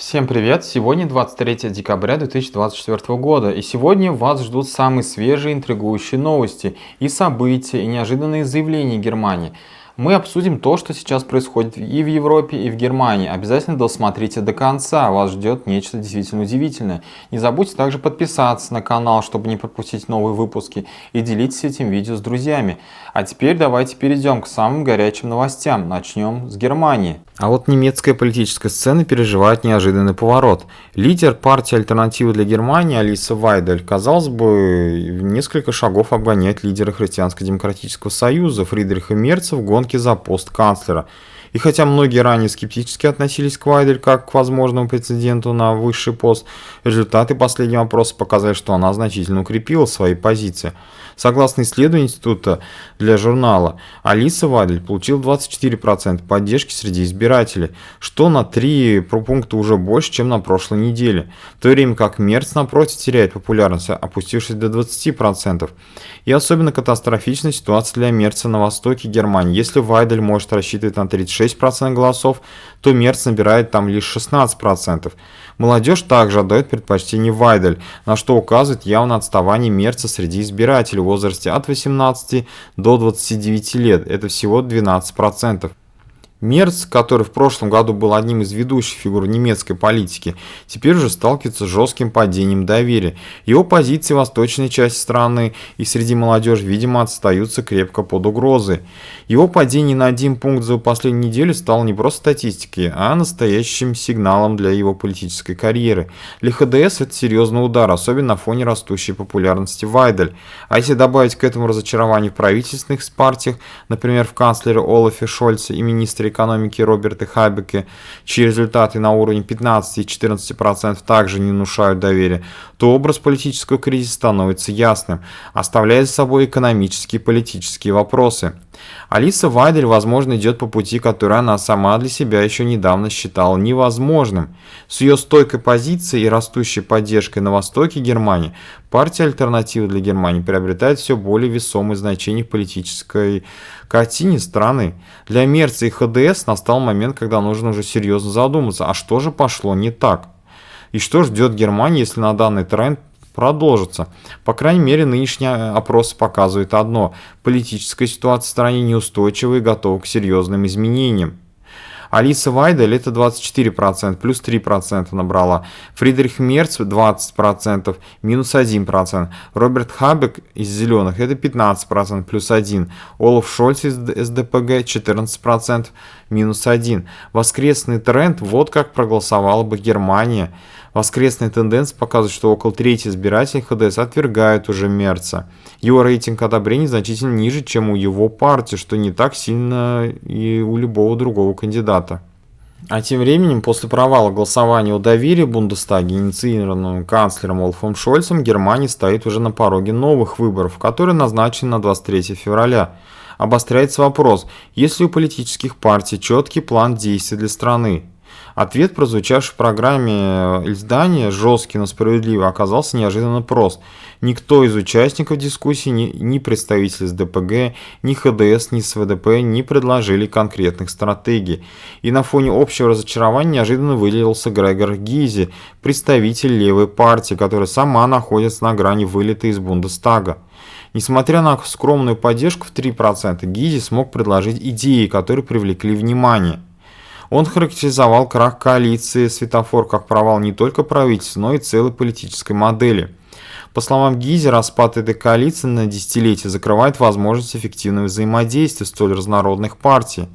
Всем привет! Сегодня 23 декабря 2024 года, и сегодня вас ждут самые свежие интригующие новости и события, и неожиданные заявления Германии. Мы обсудим то, что сейчас происходит и в Европе, и в Германии. Обязательно досмотрите до конца, вас ждет нечто действительно удивительное. Не забудьте также подписаться на канал, чтобы не пропустить новые выпуски, и делитесь этим видео с друзьями. А теперь давайте перейдем к самым горячим новостям. Начнем с Германии. А вот немецкая политическая сцена переживает неожиданный поворот. Лидер партии «Альтернатива для Германии» Алиса Вайдель, казалось бы, в несколько шагов обгоняет лидера Христианско-демократического союза Фридриха Мерца в гонке за пост канцлера. И хотя многие ранее скептически относились к Вайдель как к возможному претенденту на высший пост, результаты последнего опроса показали, что она значительно укрепила свои позиции. Согласно исследованию Института для журнала, Алиса Вайдель получила 24% поддержки среди избирателей, что на 3 пункта уже больше, чем на прошлой неделе, в то время как Мерц, напротив, теряет популярность, опустившись до 20%. И особенно катастрофичная ситуация для Мерца на востоке Германии. Если Вайдель может рассчитывать на 36% голосов, то Мерц набирает там лишь 16%. Молодежь также отдает предпочтение Вайдель, на что указывает явно отставание Мерца среди избирателей в возрасте от 18 до 29 лет. Это всего 12%. Мерц, который в прошлом году был одним из ведущих фигур немецкой политики, теперь уже сталкивается с жестким падением доверия. Его позиции в восточной части страны и среди молодежи, видимо, остаются крепко под угрозой. Его падение на 1 пункт за последнюю неделю стало не просто статистикой, а настоящим сигналом для его политической карьеры. Для ХДС это серьезный удар, особенно на фоне растущей популярности Вайдель. А если добавить к этому разочарование в правительственных партиях, например, в канцлере Олафе Шольце и министре экономики Роберта Хабеке, чьи результаты на уровне 15 и 14% также не внушают доверия, то образ политического кризиса становится ясным, оставляя за собой экономические и политические вопросы. Алиса Вайдель, возможно, идет по пути, который она сама для себя еще недавно считала невозможным. С ее стойкой позицией и растущей поддержкой на востоке Германии, партия «Альтернатива для Германии» приобретает все более весомое значение в политической картине страны. Для Мерца и ХДС настал момент, когда нужно уже серьезно задуматься, а что же пошло не так? И что ждет Германии, если на данный тренд продолжится? По крайней мере, нынешние опросы показывают одно: политическая ситуация в стране неустойчива и готова к серьезным изменениям. Алиса Вайдель это 24%, плюс 3% набрала. Фридрих Мерц 20%, минус 1%. Роберт Хабек из «Зеленых» это 15%, плюс 1%. Олаф Шольц из СДПГ 14%, минус 1%. Воскресный тренд, вот как проголосовала бы Германия. Воскресная тенденция показывает, что около трети избирателей ХДС отвергают уже Мерца. Его рейтинг одобрения значительно ниже, чем у его партии, что не так сильно и у любого другого кандидата. А тем временем, после провала голосования о доверии в Бундестаге, инициированного канцлером Олафом Шольцем, Германия стоит уже на пороге новых выборов, которые назначены на 23 февраля. Обостряется вопрос, есть ли у политических партий четкий план действий для страны. Ответ, прозвучавший в программе издания «Жесткий, но справедливый», оказался неожиданно прост. Никто из участников дискуссии, ни представители СДПГ, ни ХДС, ни СВДП не предложили конкретных стратегий. И на фоне общего разочарования неожиданно выделился Грегор Гизи, представитель левой партии, которая сама находится на грани вылета из Бундестага. Несмотря на скромную поддержку в 3%, Гизи смог предложить идеи, которые привлекли внимание. Он характеризовал крах коалиции «Светофор» как провал не только правительства, но и целой политической модели. По словам Гизи, распад этой коалиции на десятилетия закрывает возможность эффективного взаимодействия столь разнородных партий.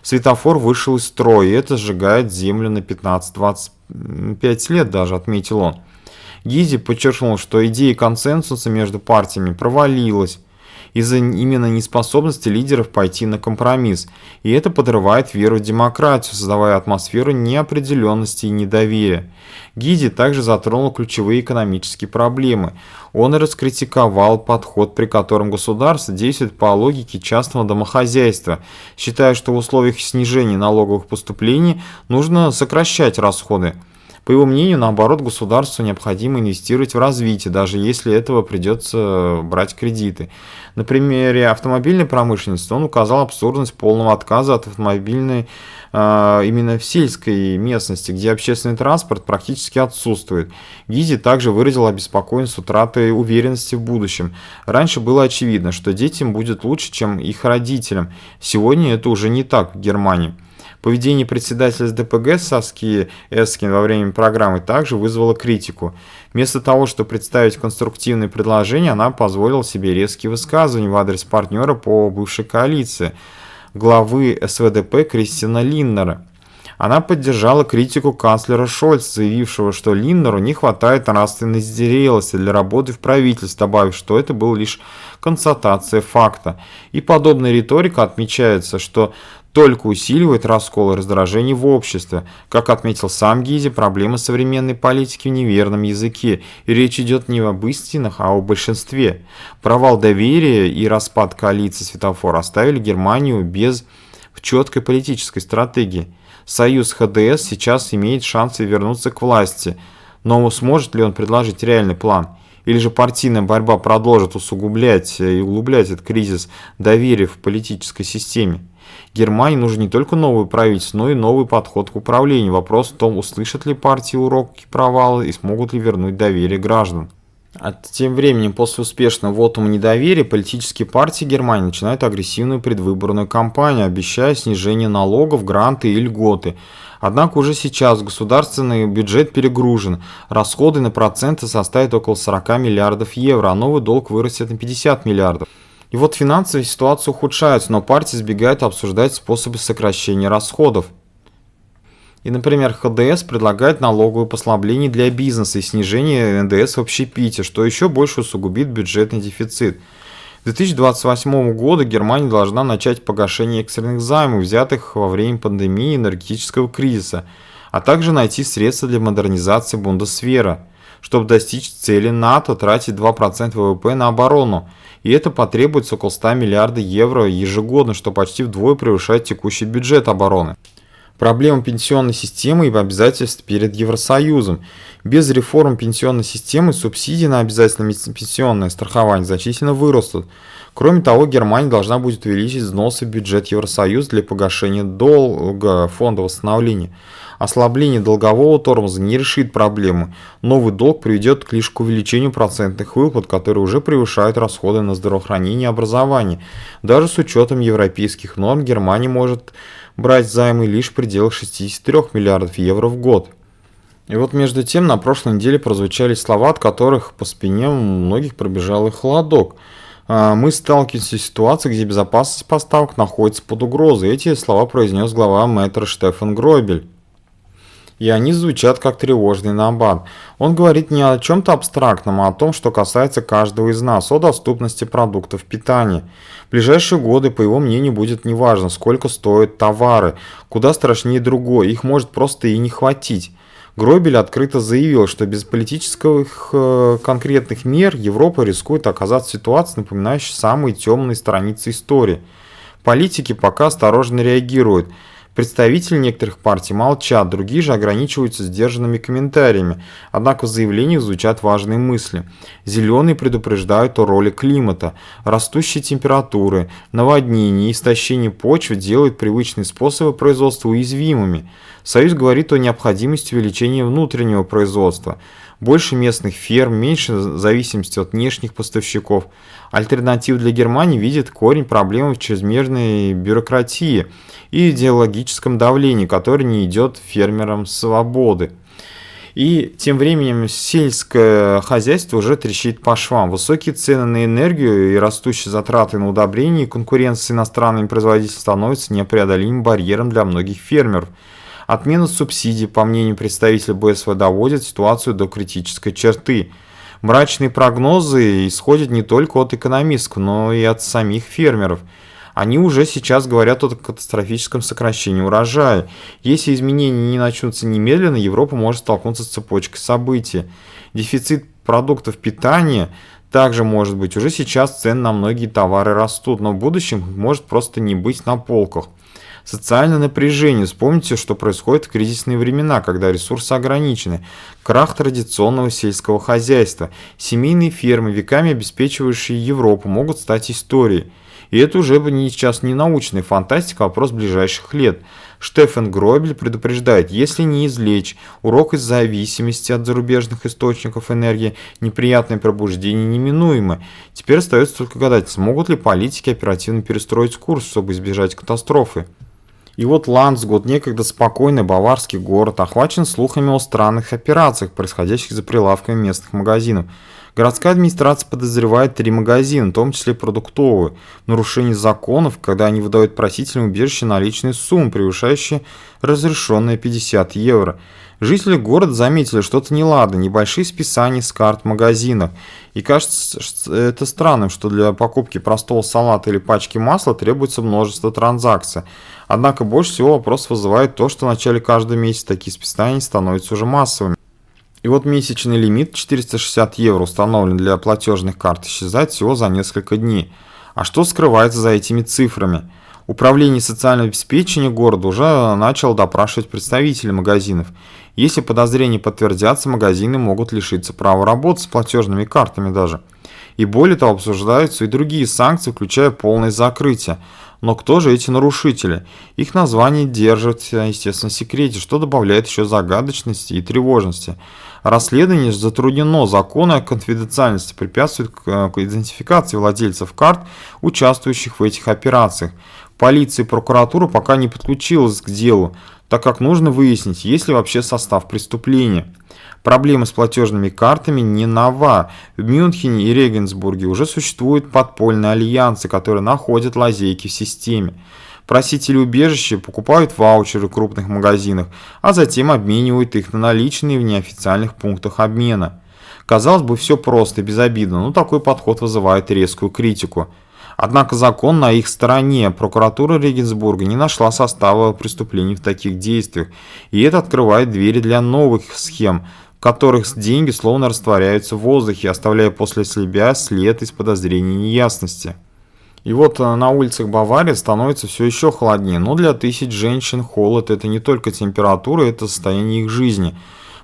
«Светофор» вышел из строя, и это сжигает землю на 15-25 лет даже, отметил он. Гизи подчеркнул, что идея консенсуса между партиями провалилась из-за именно неспособности лидеров пойти на компромисс, и это подрывает веру в демократию, создавая атмосферу неопределенности и недоверия. Гизи также затронул ключевые экономические проблемы. Он раскритиковал подход, при котором государство действует по логике частного домохозяйства, считая, что в условиях снижения налоговых поступлений нужно сокращать расходы. По его мнению, наоборот, государству необходимо инвестировать в развитие, даже если этого придется брать кредиты. На примере автомобильной промышленности он указал абсурдность полного отказа от автомобильной именно в сельской местности, где общественный транспорт практически отсутствует. Гизи также выразил обеспокоенность утратой уверенности в будущем. Раньше было очевидно, что детям будет лучше, чем их родителям. Сегодня это уже не так в Германии. Поведение председателя СДПГ Саски Эскин во время программы также вызвало критику. Вместо того, чтобы представить конструктивные предложения, она позволила себе резкие высказывания в адрес партнера по бывшей коалиции, главы СВДП Кристиана Линнера. Она поддержала критику канцлера Шольца, заявившего, что Линнеру не хватает нравственной зрелости для работы в правительстве, добавив, что это была лишь констатация факта. И подобная риторика отмечается, что только усиливает раскол и раздражение в обществе. Как отметил сам Гизи, проблема современной политики в неверном языке, и речь идет не об истинах, а о большинстве. Провал доверия и распад коалиции светофора оставили Германию без четкой политической стратегии. Союз ХДС сейчас имеет шансы вернуться к власти, но сможет ли он предложить реальный план? Или же партийная борьба продолжит усугублять и углублять этот кризис доверия в политической системе? Германии нужен не только новый правительство, но и новый подход к управлению. Вопрос в том, услышат ли партии уроки провала и смогут ли вернуть доверие граждан. А тем временем, после успешного вотума недоверия, политические партии Германии начинают агрессивную предвыборную кампанию, обещая снижение налогов, гранты и льготы. Однако уже сейчас государственный бюджет перегружен, расходы на проценты составят около 40 миллиардов евро, а новый долг вырастет на 50 миллиардов. И вот финансовая ситуация ухудшается, но партии избегают обсуждать способы сокращения расходов. И, например, ХДС предлагает налоговые послабления для бизнеса и снижение НДС в общепите, что еще больше усугубит бюджетный дефицит. К 2028 году Германия должна начать погашение экстренных займов, взятых во время пандемии и энергетического кризиса, а также найти средства для модернизации Бундесвера, чтобы достичь цели НАТО тратить 2% ВВП на оборону. И это потребуется около 100 миллиардов евро ежегодно, что почти вдвое превышает текущий бюджет обороны. Проблема пенсионной системы и обязательств перед Евросоюзом. Без реформ пенсионной системы субсидии на обязательное пенсионное страхование значительно вырастут. Кроме того, Германия должна будет увеличить взносы в бюджет Евросоюза для погашения долга фонда восстановления. Ослабление долгового тормоза не решит проблему. Новый долг приведет лишь к увеличению процентных выплат, которые уже превышают расходы на здравоохранение и образование. Даже с учетом европейских норм Германия может брать займы лишь в пределах 63 миллиардов евро в год. И вот между тем на прошлой неделе прозвучали слова, от которых по спине у многих пробежал и холодок. Мы сталкиваемся с ситуацией, где безопасность поставок находится под угрозой. Эти слова произнес глава Метро Штефан Гробель. И они звучат как тревожный набат. Он говорит не о чем-то абстрактном, а о том, что касается каждого из нас, о доступности продуктов питания. В ближайшие годы, по его мнению, будет неважно, сколько стоят товары, куда страшнее другое, их может просто и не хватить. Гробель открыто заявил, что без политических конкретных мер Европа рискует оказаться в ситуации, напоминающей самые темные страницы истории. Политики пока осторожно реагируют. Представители некоторых партий молчат, другие же ограничиваются сдержанными комментариями. Однако в заявлениях звучат важные мысли. Зеленые предупреждают о роли климата. Растущие температуры, наводнения и истощение почвы делают привычные способы производства уязвимыми. Союз говорит о необходимости увеличения внутреннего производства. Больше местных ферм, меньше зависимости от внешних поставщиков. Альтернатив для Германии видит корень проблемы в чрезмерной бюрократии и идеологическом давлении, которое не идет фермерам свободы. И тем временем сельское хозяйство уже трещит по швам. Высокие цены на энергию и растущие затраты на удобрения и конкуренция с иностранными производителями становятся непреодолимым барьером для многих фермеров. Отмена субсидий, по мнению представителя БСВ, доводит ситуацию до критической черты. Мрачные прогнозы исходят не только от экономистов, но и от самих фермеров. Они уже сейчас говорят о катастрофическом сокращении урожая. Если изменения не начнутся немедленно, Европа может столкнуться с цепочкой событий. Дефицит продуктов питания также может быть. Уже сейчас цены на многие товары растут, но в будущем может просто не быть на полках. Социальное напряжение. Вспомните, что происходит в кризисные времена, когда ресурсы ограничены. Крах традиционного сельского хозяйства. Семейные фермы, веками обеспечивающие Европу, могут стать историей. И это уже сейчас не научная фантастика, а вопрос ближайших лет. Штефан Гробель предупреждает, если не извлечь урок из зависимости от зарубежных источников энергии, неприятное пробуждение неминуемо. Теперь остается только гадать, смогут ли политики оперативно перестроить курс, чтобы избежать катастрофы. И вот Ландсгот, некогда спокойный баварский город, охвачен слухами о странных операциях, происходящих за прилавками местных магазинов. Городская администрация подозревает 3 магазина, в том числе продуктовые, в нарушении законов, когда они выдают просителям убежища наличные суммы, превышающие разрешенные 50 евро. Жители города заметили что-то неладно, небольшие списания с карт в магазинах. И кажется это странным, что для покупки простого салата или пачки масла требуется множество транзакций. Однако больше всего вопрос вызывает то, что в начале каждого месяца такие списания становятся уже массовыми. И вот месячный лимит 460 евро установлен для платежных карт, исчезает всего за несколько дней. А что скрывается за этими цифрами? Управление социального обеспечения города уже начало допрашивать представителей магазинов. Если подозрения подтвердятся, магазины могут лишиться права работать с платежными картами даже. И более того, обсуждаются и другие санкции, включая полное закрытие. Но кто же эти нарушители? Их название держат, естественно, в секрете, что добавляет еще загадочности и тревожности. Расследование затруднено, законы о конфиденциальности препятствуют к идентификации владельцев карт, участвующих в этих операциях. Полиция и прокуратура пока не подключилась к делу, так как нужно выяснить, есть ли вообще состав преступления. Проблема с платежными картами не нова. В Мюнхене и Регенсбурге уже существуют подпольные альянсы, которые находят лазейки в системе. Просители убежища покупают ваучеры в крупных магазинах, а затем обменивают их на наличные в неофициальных пунктах обмена. Казалось бы, все просто и безобидно, но такой подход вызывает резкую критику. Однако закон на их стороне. Прокуратура Регенсбурга не нашла состава преступлений в таких действиях, и это открывает двери для новых схем, в которых деньги словно растворяются в воздухе, оставляя после себя след из подозрений и неясности. И вот на улицах Баварии становится все еще холоднее, но для тысяч женщин холод – это не только температура, это состояние их жизни.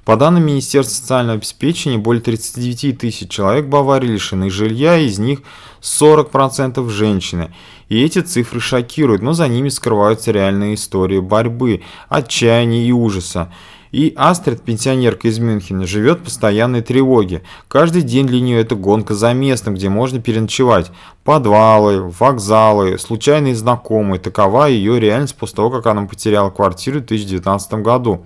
По данным Министерства социального обеспечения, более 39 тысяч человек в Баварии лишены жилья, из них 40% женщины. И эти цифры шокируют, но за ними скрываются реальные истории борьбы, отчаяния и ужаса. И Астрид, пенсионерка из Мюнхена, живет в постоянной тревоге. Каждый день для нее это гонка за местом, где можно переночевать. Подвалы, вокзалы, случайные знакомые. Такова ее реальность после того, как она потеряла квартиру в 2019 году.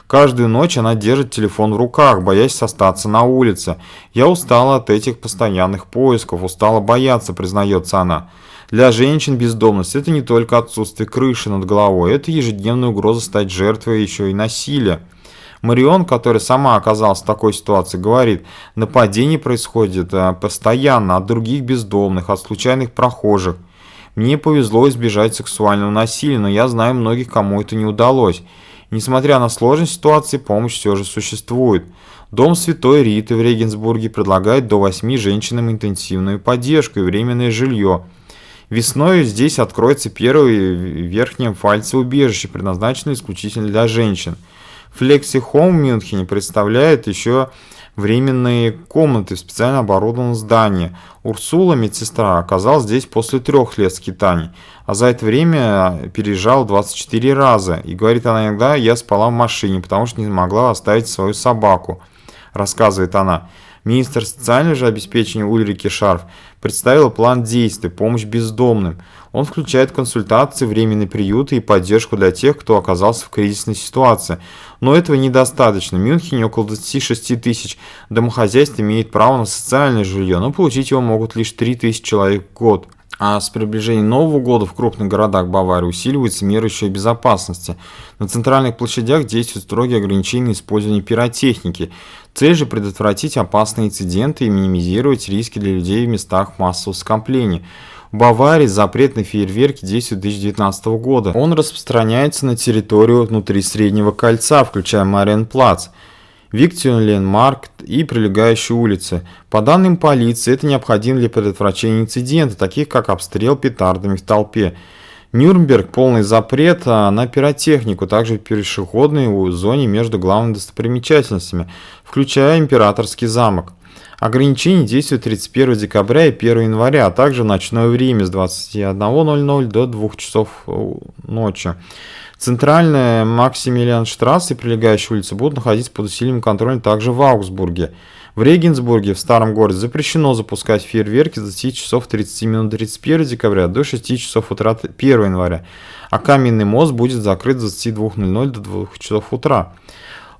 Каждую ночь она держит телефон в руках, боясь остаться на улице. «Я устала от этих постоянных поисков, устала бояться», признается она. Для женщин бездомность – это не только отсутствие крыши над головой, это ежедневная угроза стать жертвой еще и насилия. Марион, которая сама оказалась в такой ситуации, говорит, нападение происходит постоянно от других бездомных, от случайных прохожих. Мне повезло избежать сексуального насилия, но я знаю многих, кому это не удалось. Несмотря на сложность ситуации, помощь все же существует. Дом Святой Риты в Регенсбурге предлагает до 8 женщинам интенсивную поддержку и временное жилье. Весной здесь откроется первое верхнее фальцеубежище, предназначенное исключительно для женщин. Flexi Home в Мюнхене представляет еще временные комнаты в специально оборудованном здании. Урсула, медсестра, оказалась здесь после 3 лет скитаний, а за это время переезжала 24 раза. И говорит она иногда, я спала в машине, потому что не могла оставить свою собаку, рассказывает она. Министр социального же обеспечения Ульрике Шарф представила план действий «Помощь бездомным». Он включает консультации, временные приюты и поддержку для тех, кто оказался в кризисной ситуации. Но этого недостаточно. В Мюнхене около 26 тысяч домохозяйств имеет право на социальное жилье, но получить его могут лишь 3 тысячи человек в год. А с приближением Нового года в крупных городах Баварии усиливаются меры еще и безопасности. На центральных площадях действуют строгие ограничения на использование пиротехники. Цель же предотвратить опасные инциденты и минимизировать риски для людей в местах массового скопления. В Баварии запрет на фейерверки действует с 2019 года. Он распространяется на территорию внутри Среднего кольца, включая Мариенплац, Виктюрленмаркт и прилегающие улицы. По данным полиции, это необходимо для предотвращения инцидентов, таких как обстрел петардами в толпе. Нюрнберг – полный запрет на пиротехнику, также в пешеходной зоне между главными достопримечательностями, включая Императорский замок. Ограничения действуют 31 декабря и 1 января, а также в ночное время с 21:00 до 2 часов ночи. Центральная Максимилианштрассе и прилегающие улицы будут находиться под усиленным контролем также в Аугсбурге. В Регенсбурге, в старом городе, запрещено запускать фейерверки с 20 часов 30 минут 31 декабря до 6 часов утра 1 января, а Каменный мост будет закрыт с 22:00 до 2 часов утра.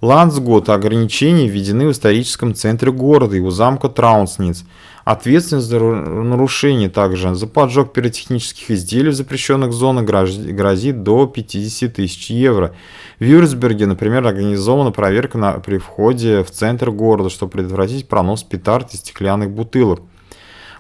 Ландсгут ограничения введены в историческом центре города и у замка Траунсниц. Ответственность за нарушение также за поджог пиротехнических изделий в запрещенных зонах грозит до 50 тысяч евро. В Вюрцбурге, например, организована проверка при входе в центр города, чтобы предотвратить пронос петард и стеклянных бутылок.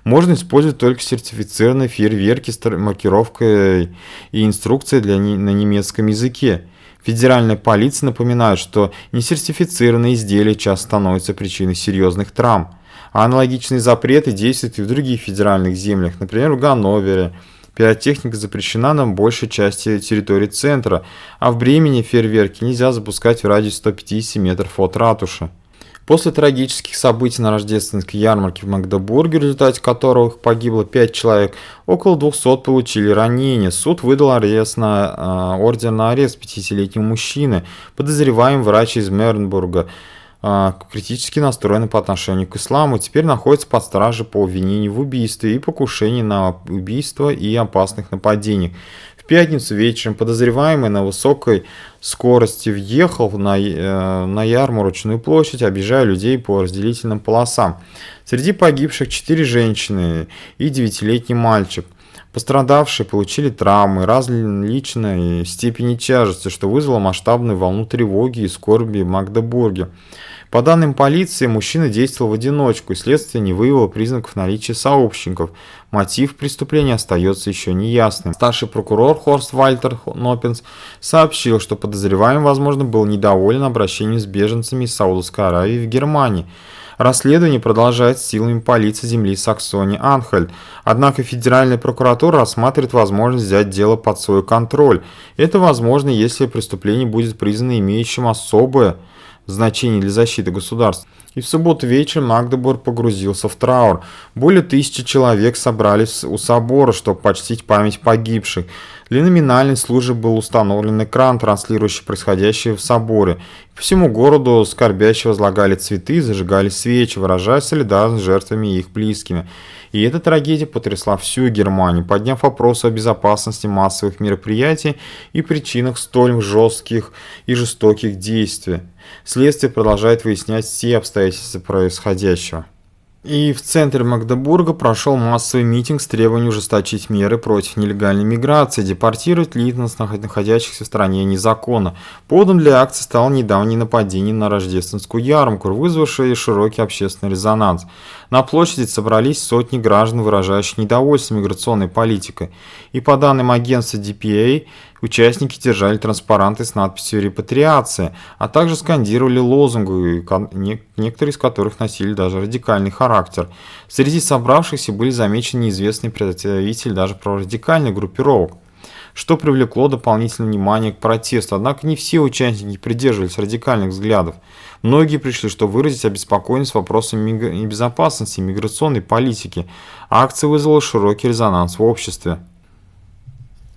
Можно использовать только сертифицированные фейерверки с маркировкой и инструкцией на немецком языке. Федеральная полиция напоминает, что несертифицированные изделия часто становятся причиной серьезных травм. А аналогичные запреты действуют и в других федеральных землях, например, в Ганновере. Пиротехника запрещена на большей части территории центра, а в Бремени фейерверки нельзя запускать в радиусе 150 метров от ратуши. После трагических событий на рождественской ярмарке в Магдебурге, в результате которых погибло 5 человек, около 200 получили ранения. Суд выдал ордер на арест 50-летнему мужчине, подозреваемый врач из Мернбурга, критически настроенный по отношению к исламу, теперь находится под стражей по обвинению в убийстве и покушении на убийство и опасных нападениях. В пятницу вечером подозреваемый на высокой скорости въехал на ярмарочную площадь, объезжая людей по разделительным полосам. Среди погибших 4 женщины и 9-летний мальчик. Пострадавшие получили травмы различной степени тяжести, что вызвало масштабную волну тревоги и скорби в Магдебурге. По данным полиции, мужчина действовал в одиночку, и следствие не выявило признаков наличия сообщников. Мотив преступления остается еще неясным. Старший прокурор Хорст Вальтер Ноппенс сообщил, что подозреваемый, возможно, был недоволен обращением с беженцами из Саудовской Аравии в Германии. Расследование продолжается силами полиции земли Саксонии-Анхальт, однако Федеральная прокуратура рассматривает возможность взять дело под свой контроль. Это возможно, если преступление будет признано имеющим особое значение для защиты государства. И в субботу вечером Магдебург погрузился в траур. Более 1000 человек собрались у собора, чтобы почтить память погибших. Для номинальной службы был установлен экран, транслирующий происходящее в соборе. По всему городу скорбящие возлагали цветы и зажигали свечи, выражая солидарность с жертвами и их близкими. И эта трагедия потрясла всю Германию, подняв вопрос о безопасности массовых мероприятий и причинах столь жестких и жестоких действий. Следствие продолжает выяснять все обстоятельства происходящего. И в центре Магдебурга прошел массовый митинг с требованием ужесточить меры против нелегальной миграции, депортировать лиц, находящихся в стране незаконно. Поводом для акции стало недавнее нападение на рождественскую ярмарку, вызвавшее широкий общественный резонанс. На площади собрались сотни граждан, выражающих недовольство миграционной политикой. И по данным агентства DPA, участники держали транспаранты с надписью «Репатриация», а также скандировали лозунги, некоторые из которых носили даже радикальный характер. Среди собравшихся были замечены неизвестные представители даже прорадикальных группировок, что привлекло дополнительное внимание к протесту. Однако не все участники придерживались радикальных взглядов. Многие пришли, чтобы выразить обеспокоенность вопросами безопасности и миграционной политики. Акция вызвала широкий резонанс в обществе.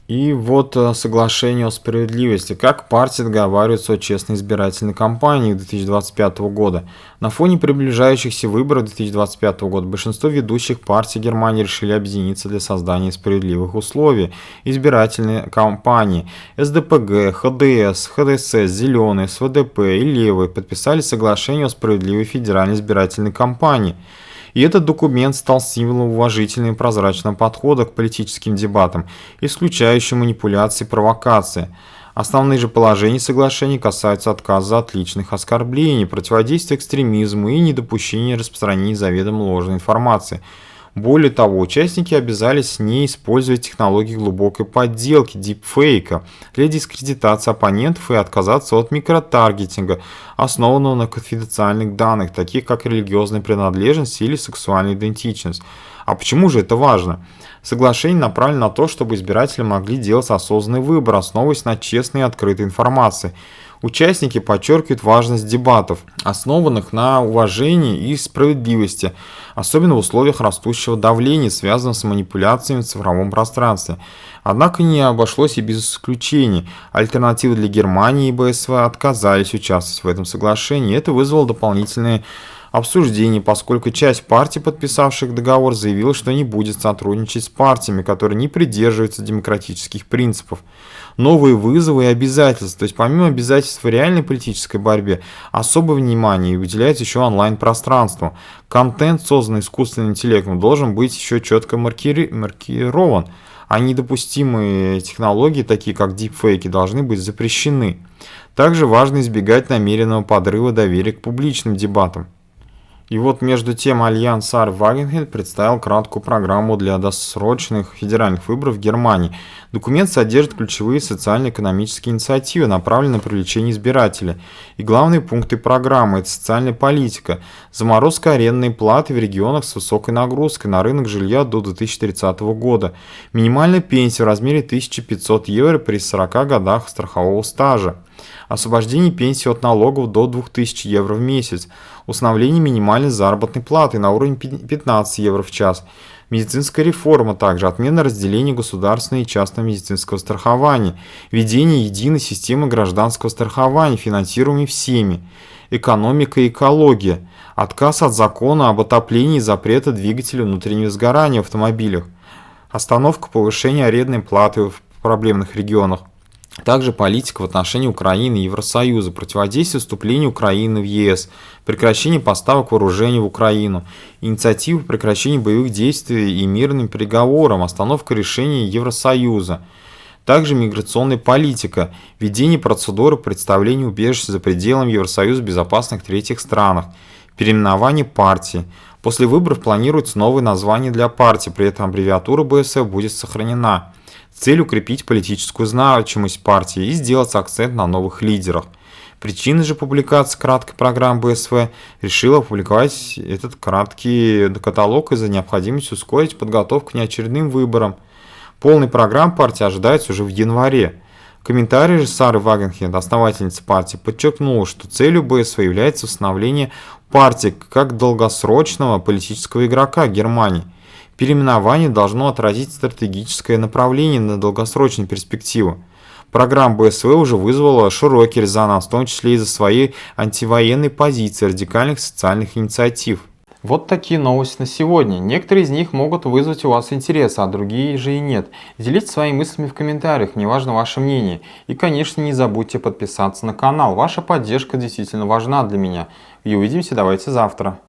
И вот соглашение о справедливости. Как партии договариваются о честной избирательной кампании 2025 года. На фоне приближающихся выборов 2025 года большинство ведущих партий Германии решили объединиться для создания справедливых условий избирательной кампании. СДПГ, ХДС, ХДСС, Зеленые, СВДП и Левые подписали соглашение о справедливой федеральной избирательной кампании. И этот документ стал символом уважительного и прозрачного подхода к политическим дебатам, исключающим манипуляции и провокации. Основные же положения соглашения касаются отказа от личных оскорблений, противодействия экстремизму и недопущения распространения заведомо ложной информации. Более того, участники обязались не использовать технологии глубокой подделки, дипфейка, для дискредитации оппонентов и отказаться от микротаргетинга, основанного на конфиденциальных данных, таких как религиозная принадлежность или сексуальная идентичность. А почему же это важно? Соглашение направлено на то, чтобы избиратели могли делать осознанный выбор, основываясь на честной и открытой информации. Участники подчеркивают важность дебатов, основанных на уважении и справедливости, особенно в условиях растущего давления, связанного с манипуляциями в цифровом пространстве. Однако не обошлось и без исключений. Альтернативы для Германии и БСВ отказались участвовать в этом соглашении. Это вызвало дополнительные обсуждений, поскольку часть партий, подписавших договор, заявила, что не будет сотрудничать с партиями, которые не придерживаются демократических принципов. Новые вызовы и обязательства, то есть помимо обязательств в реальной политической борьбе, особое внимание уделяется еще онлайн-пространству. Контент, созданный искусственным интеллектом, должен быть еще четко маркирован, а недопустимые технологии, такие как дипфейки, должны быть запрещены. Также важно избегать намеренного подрыва доверия к публичным дебатам. И вот между тем Альянс Сары Вагенхельд представил краткую программу для досрочных федеральных выборов в Германии. Документ содержит ключевые социально-экономические инициативы, направленные на привлечение избирателей. И главные пункты программы – это социальная политика, заморозка арендной платы в регионах с высокой нагрузкой на рынок жилья до 2030 года, минимальная пенсия в размере 1500 евро при 40 годах страхового стажа, освобождение пенсии от налогов до 2000 евро в месяц, установление минимальной заработной платы на уровне 15 евро в час, медицинская реформа, также отмена разделения государственного и частного медицинского страхования, введение единой системы гражданского страхования, финансируемой всеми, экономика и экология, отказ от закона об отоплении и запрета двигателей внутреннего сгорания в автомобилях, остановка повышения арендной платы в проблемных регионах. Также политика в отношении Украины и Евросоюза, противодействие вступлению Украины в ЕС, прекращение поставок вооружений в Украину, инициатива по прекращению боевых действий и мирным переговорам, остановка решений Евросоюза. Также миграционная политика, введение процедуры представления убежища за пределами Евросоюза в безопасных третьих странах, переименование партии. После выборов планируется новое название для партии, при этом аббревиатура БСФ будет сохранена. Цель укрепить политическую значимость партии и сделать акцент на новых лидерах. Причиной же публикации краткой программы БСФ решила опубликовать этот краткий каталог из-за необходимости ускорить подготовку к неочередным выборам. Полный программ партии ожидается уже в январе. Комментарий же Сары Вагенхельд, основательницы партии, подчеркнул, что целью БСФ является установление партии как долгосрочного политического игрока Германии. Переименование должно отразить стратегическое направление на долгосрочную перспективу. Программа БСВ уже вызвала широкий резонанс, в том числе из-за своей антивоенной позиции, радикальных социальных инициатив. Вот такие новости на сегодня. Некоторые из них могут вызвать у вас интерес, а другие же и нет. Делитесь своими мыслями в комментариях, мне важно ваше мнение. И, конечно, не забудьте подписаться на канал. Ваша поддержка действительно важна для меня. И увидимся давайте завтра.